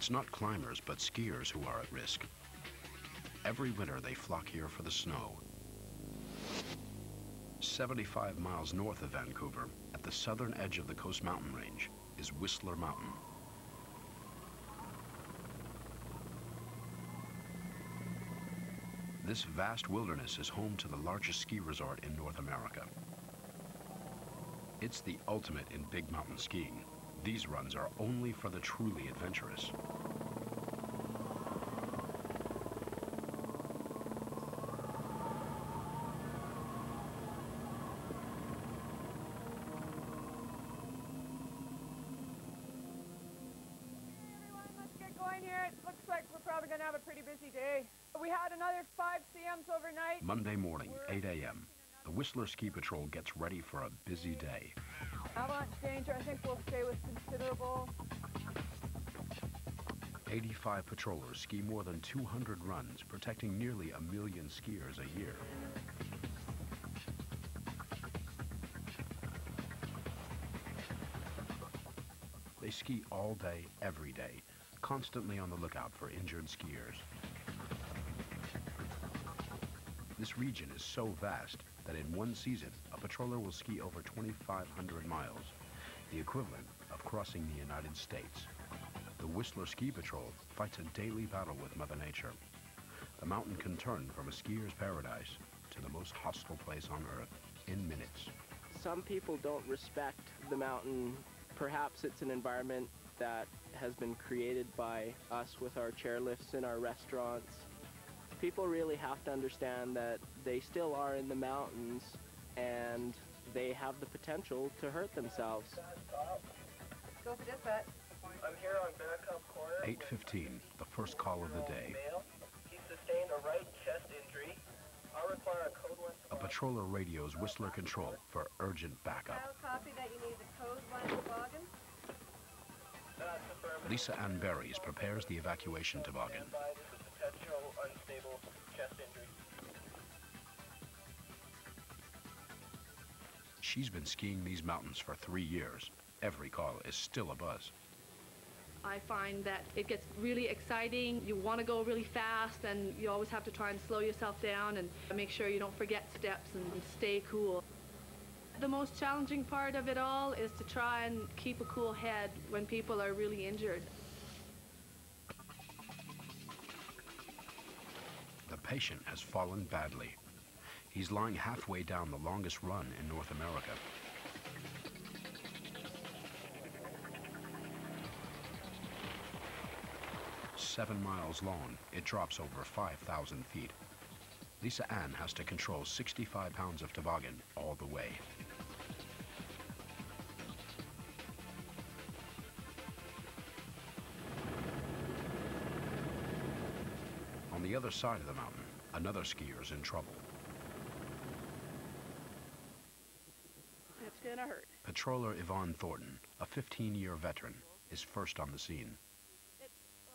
It's not climbers, but skiers who are at risk. Every winter, they flock here for the snow. 75 miles north of Vancouver, at the southern edge of the Coast Mountain Range, is Whistler Mountain. This vast wilderness is home to the largest ski resort in North America. It's the ultimate in big mountain skiing. These runs are only for the truly adventurous. We had another 5 CMs overnight. Monday morning, 8 a.m. The Whistler Ski Patrol gets ready for a busy day. Avalanche danger, I think we'll stay with considerable. 85 patrollers ski more than 200 runs, protecting nearly 1 million skiers a year. They ski all day, every day, constantly on the lookout for injured skiers. This region is so vast that in one season, a patroller will ski over 2,500 miles, the equivalent of crossing the United States. The Whistler Ski Patrol fights a daily battle with Mother Nature. The mountain can turn from a skier's paradise to the most hostile place on Earth in minutes. Some people don't respect the mountain. Perhaps it's an environment that has been created by us with our chairlifts in our restaurants. People really have to understand that they still are in the mountains and they have the potential to hurt themselves. Go for dispatch. I'm here on backup corner. 8:15, the first call of the day. He sustained a right chest injury. I'll require a code 1. A patroller radios Whistler Control for urgent backup. I'll copy that you need the code 1 toboggan. Lisa Ann Berries prepares the evacuation toboggan. Potential unstable chest injury. She's been skiing these mountains for 3 years. Every call is still a buzz. I find that it gets really exciting. You want to go really fast, and you always have to try and slow yourself down and make sure you don't forget steps and stay cool. The most challenging part of it all is to try and keep a cool head when people are really injured. The patient has fallen badly. He's lying halfway down the longest run in North America. Seven miles long, it drops over 5,000 feet. Lisa Ann has to control 65 pounds of toboggan all the way. On the other side of the mountain, another skier's in trouble. It's gonna hurt. Patroller Yvonne Thornton, a 15-year veteran, is first on the scene.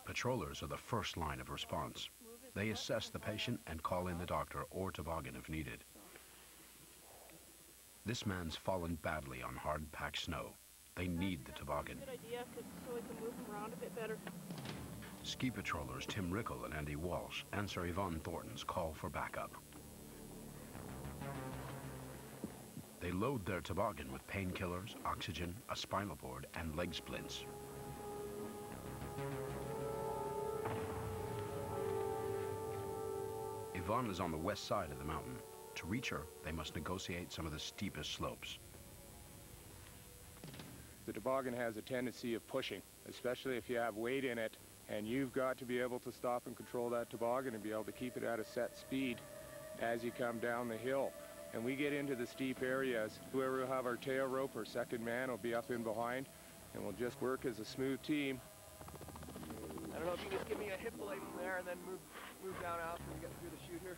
Patrollers are the first line of response. They assess the patient and call in the doctor or toboggan if needed. This man's fallen badly on hard-packed snow. They need the toboggan. Good idea, so we can move him around a bit better. Ski patrollers Tim Rickle and Andy Walsh answer Yvonne Thornton's call for backup. They load their toboggan with painkillers, oxygen, a spinal board, and leg splints. Yvonne is on the west side of the mountain. To reach her, they must negotiate some of the steepest slopes. The toboggan has a tendency of pushing, especially if you have weight in it, and you've got to be able to stop and control that toboggan and be able to keep it at a set speed as you come down the hill. And we get into the steep areas, whoever will have our tail rope or second man will be up in behind, and we'll just work as a smooth team. I don't know if you can just give me a hip belay from there and then move down after we get through the chute here.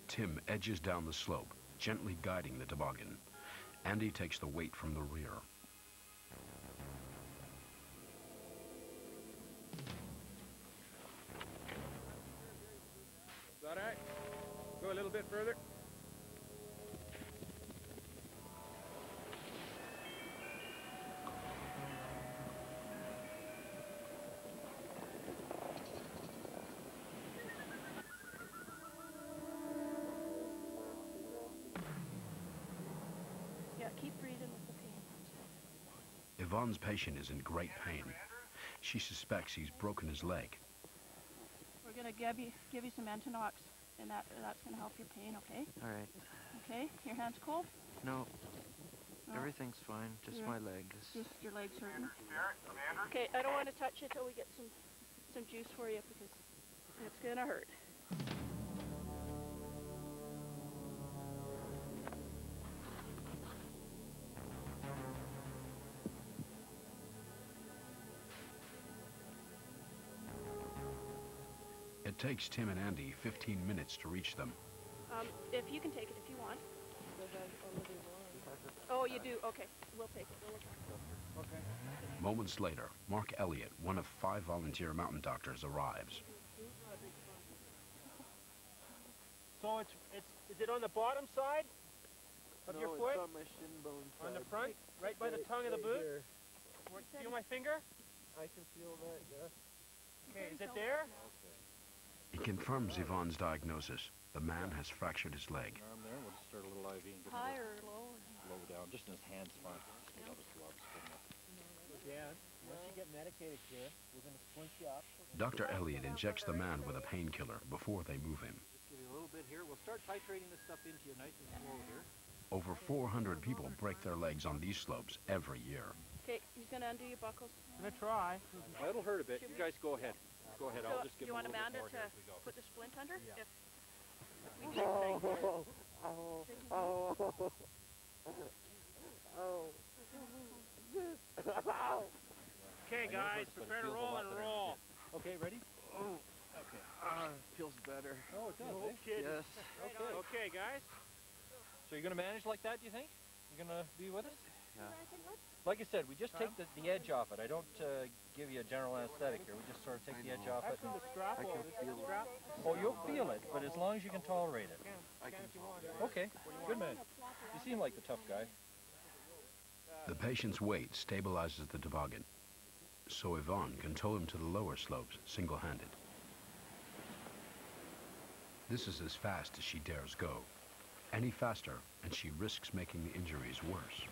Tim edges down the slope, gently guiding the toboggan. Andy takes the weight from the rear. Is that all right? Go a little bit further. Yvonne's patient is in great pain. She suspects he's broken his leg. We're going to give you some Antinox, and that's going to help your pain, okay? All right. Okay, your hand's cold? No, No? everything's fine. Just Yeah. my leg is... Just your leg's hurting. Okay, I don't want to touch it till we get some juice for you because it's going to hurt. It takes Tim and Andy 15 minutes to reach them. If you can take it if you want. Oh, you do? Okay, we'll take it. We'll look after it. Moments later, Mark Elliott, one of 5 volunteer mountain doctors, arrives. So is it on the bottom side of your foot? It's on my shin bone side. On the front? Right by the tongue of the boot? Feel my finger? I can feel that, yeah. Okay, is it there? He confirms Yvonne's diagnosis. The man has fractured his leg. Arm there, we'll just start a little IV and get High or low? low down, just in his hands, fine. Just without his gloves. Again, once you get medicated here, we're going to splint you up. Dr. Elliott injects the man with a painkiller before they move him. Just give you a little bit here. We'll start titrating this stuff into you nice and slow here. Over 400 people break their legs on these slopes every year. Okay, he's going to undo your buckles. I'm going to try. Well, it'll hurt a bit. You guys go ahead. Go ahead. I'll So just give you him a want little Amanda bit more to here as we go. put the splint under? Yeah. If we take things. Okay, guys, prepare to roll and roll. Okay, ready? Feels better. Oh, it does, No eh? kidding. Yes. Okay, guys. So you're going to manage like that, do you think? You're going to be with us? Yeah. Like I said, we just take the edge off it. I don't give you a general anesthetic here. We just sort of take the edge off it. Actually, the strap I can over. feel it. Strap. Oh, you'll feel it, but as long as you can tolerate it. I can. Okay, good man. You seem like the tough guy. The patient's weight stabilizes the toboggan, so Yvonne can tow him to the lower slopes single-handed. This is as fast as she dares go. Any faster, and she risks making the injuries worse.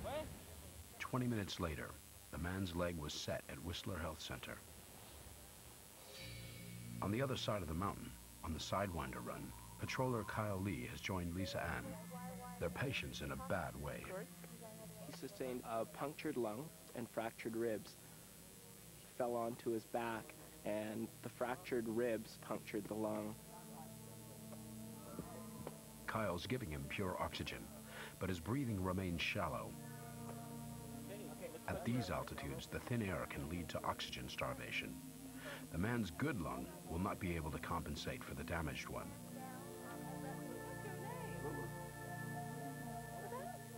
What? 20 minutes later, the man's leg was set at Whistler Health Center. On the other side of the mountain, on the Sidewinder run, patroller Kyle Lee has joined Lisa Ann. Their patient's in a bad way. He sustained a punctured lung and fractured ribs. He fell onto his back, and the fractured ribs punctured the lung. Kyle's giving him pure oxygen, but his breathing remains shallow. At these altitudes, the thin air can lead to oxygen starvation. The man's good lung will not be able to compensate for the damaged one.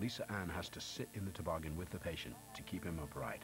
Lisa Ann has to sit in the toboggan with the patient to keep him upright.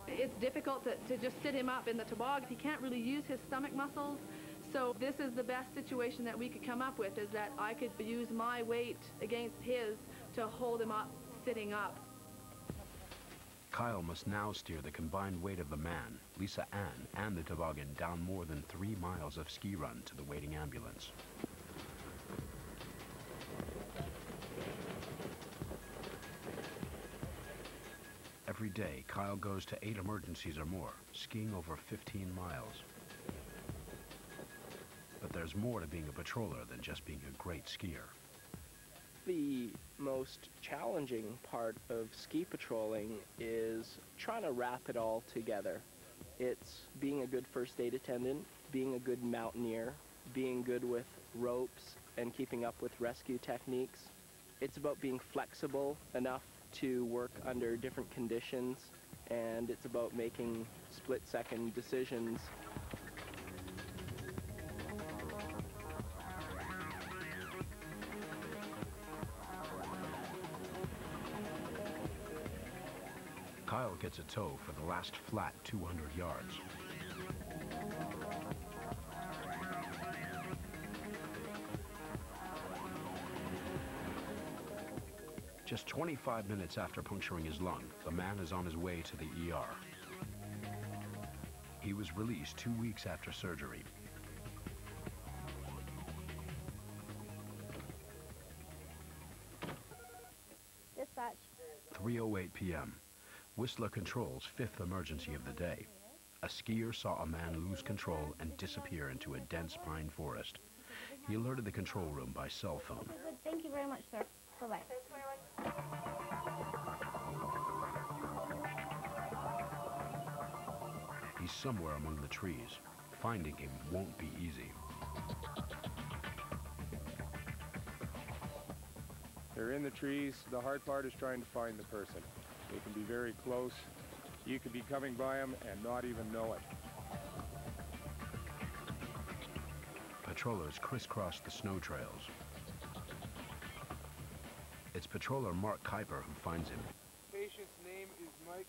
It's difficult to just sit him up in the toboggan. He can't really use his stomach muscles. So this is the best situation that we could come up with, is that I could use my weight against his to hold him up, sitting up. Kyle must now steer the combined weight of the man, Lisa Ann, and the toboggan down more than 3 miles of ski run to the waiting ambulance. Every day, Kyle goes to 8 emergencies or more, skiing over 15 miles. But there's more to being a patroller than just being a great skier. The most challenging part of ski patrolling is trying to wrap it all together. It's being a good first aid attendant, being a good mountaineer, being good with ropes and keeping up with rescue techniques. It's about being flexible enough to work under different conditions, and it's about making split-second decisions. Kyle gets a tow for the last flat 200 yards. Just 25 minutes after puncturing his lung, the man is on his way to the ER. He was released 2 weeks after surgery. 3:08 p.m., Whistler controls fifth emergency of the day. A skier saw a man lose control and disappear into a dense pine forest. He alerted the control room by cell phone. Thank you very much, sir. Bye-bye. He's somewhere among the trees. Finding him won't be easy. They're in the trees. The hard part is trying to find the person. They can be very close. You could be coming by them and not even know it. Patrollers crisscross the snow trails. It's patroller Mark Kuiper who finds him. Patient's name is Mike.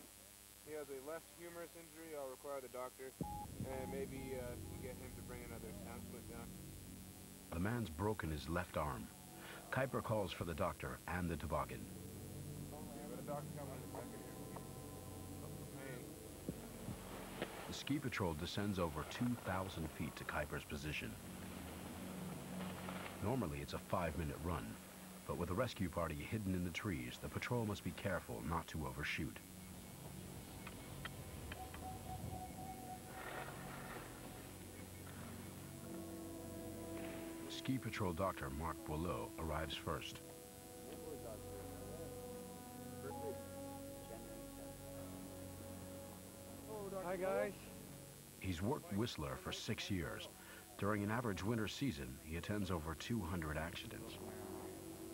He has a less humerus injury. I'll require the doctor, and maybe you can get him to bring another pamphlet down. The man's broken his left arm. Kuiper calls for the doctor and the toboggan. Yeah, but a doctor coming in a second here. The ski patrol descends over 2,000 feet to Kuiper's position. Normally it's a 5-minute run, but with the rescue party hidden in the trees, the patrol must be careful not to overshoot. Ski patrol doctor Mark Boileau arrives first. Hi, guys. He's worked Whistler for 6 years. During an average winter season, he attends over 200 accidents.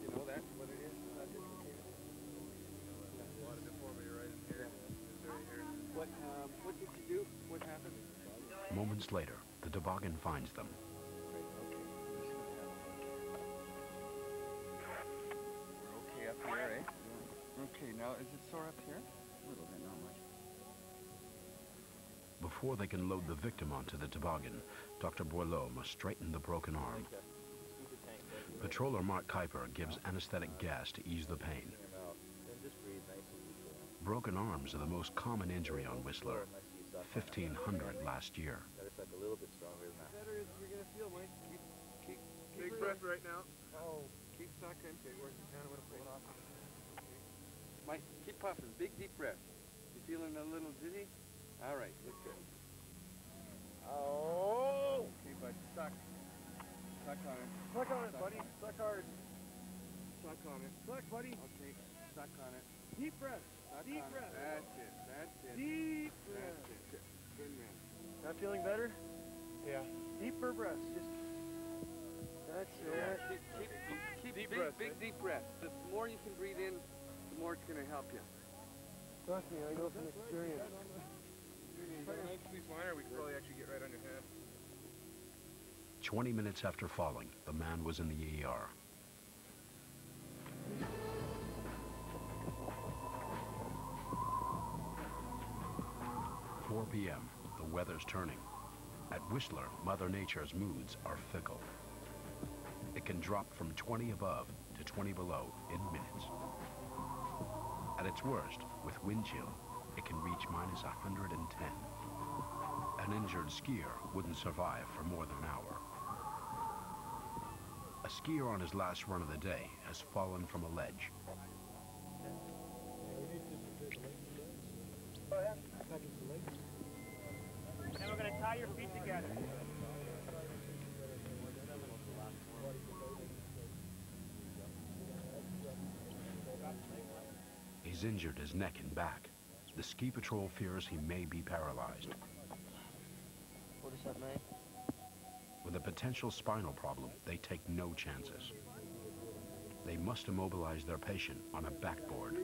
You know that's what it is? A lot of deformity right in here. What did you do? What happened? Moments later, the toboggan finds them. We're okay up here, eh? Okay, now is it sore up here? A little bit, not much. Before they can load the victim onto the toboggan, Dr. Boileau must straighten the broken arm. Patroller Mark Kuiper gives anesthetic gas to ease the pain. Broken arms are the most common injury on Whistler, 1,500 last year. Better is you're gonna feel, Mike. Keep big breath right now. Oh, keep sucking. Okay, where's the can? I'm gonna pull it off. Mike, keep puffing. Big deep breath. You feeling a little dizzy? All right, look good. Oh! Okay, bud, suck. Suck on it. Suck on it, buddy. Suck hard. Suck on it. Suck, buddy. Okay, suck on it. Deep breath. Suck deep breath. That's it. That's it. Deep breath. That's it. Good man. Not feeling better? Yeah. Deeper breaths. Just. That's it. Keep deep breaths. Big deep breath. The more you can breathe in, the more it's going to help you. Trust me, I know from experience. Please liner, we could probably actually get right on your hand. 20 minutes after falling, the man was in the ER. "4 p.m., the weather's turning. At Whistler, Mother Nature's moods are fickle. It can drop from 20 above to 20 below in minutes. At its worst, with wind chill, it can reach minus 110. An injured skier wouldn't survive for more than an hour. A skier on his last run of the day has fallen from a ledge. And we're going to tie your feet together. He's injured his neck and back. The ski patrol fears he may be paralyzed. What is that, man? With a potential spinal problem, they take no chances. They must immobilize their patient on a backboard.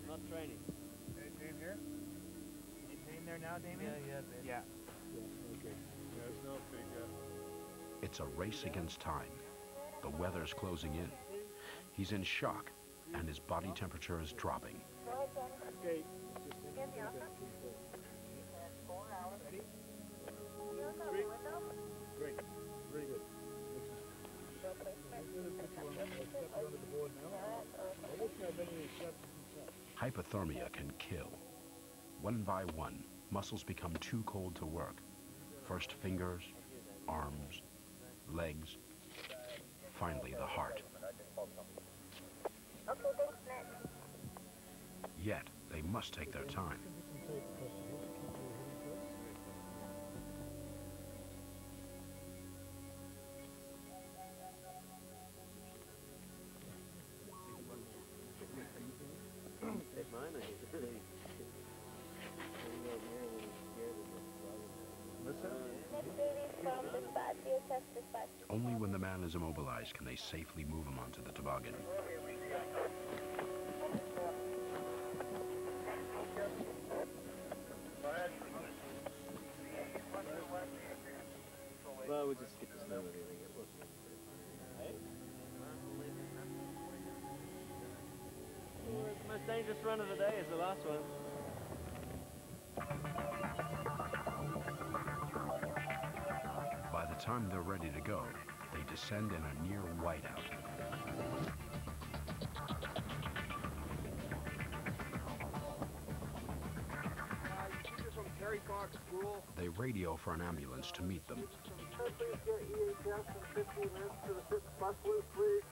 Not training. Any pain here? Any pain there now, Damien? Yeah, baby. Yeah. Okay. Yeah, there's no big, It's a race against time. The weather's closing in. He's in shock, and his body temperature is dropping. Okay. Great. Very good. Hypothermia can kill. One by one, muscles become too cold to work. First fingers, arms, legs, finally the heart. Yet, they must take their time. Only when the man is immobilized can they safely move him onto the toboggan. Well, we'll just get this done with everything. The most dangerous run of the day is the last one. By the time they're ready to go, they descend in a near whiteout. They radio for an ambulance to meet them. Please get EHS in 15 minutes to the bus loop, please.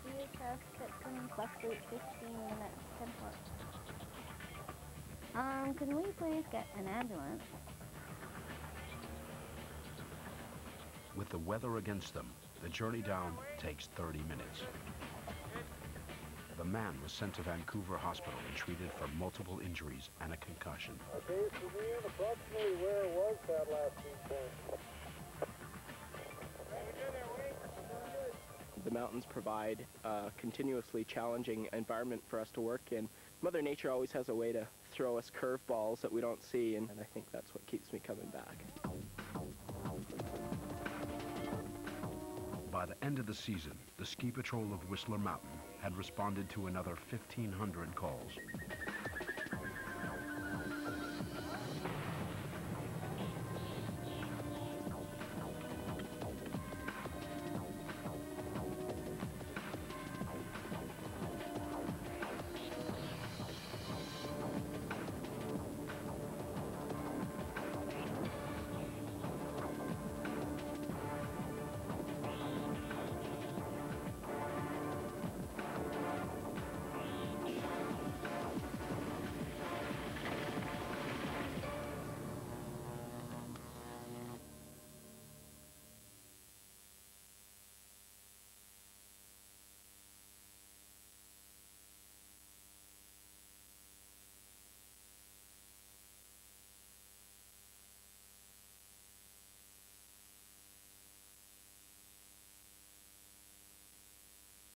EHS, get coming bus loop, 15 minutes, 10 can we please get an ambulance? With the weather against them, the journey down takes 30 minutes. The man was sent to Vancouver Hospital and treated for multiple injuries and a concussion. Okay, so Ian, approximately where was that last weekend? The mountains provide a continuously challenging environment for us to work in. Mother Nature always has a way to throw us curveballs that we don't see, and I think that's what keeps me coming back. By the end of the season, the Ski Patrol of Whistler Mountain had responded to another 1,500 calls.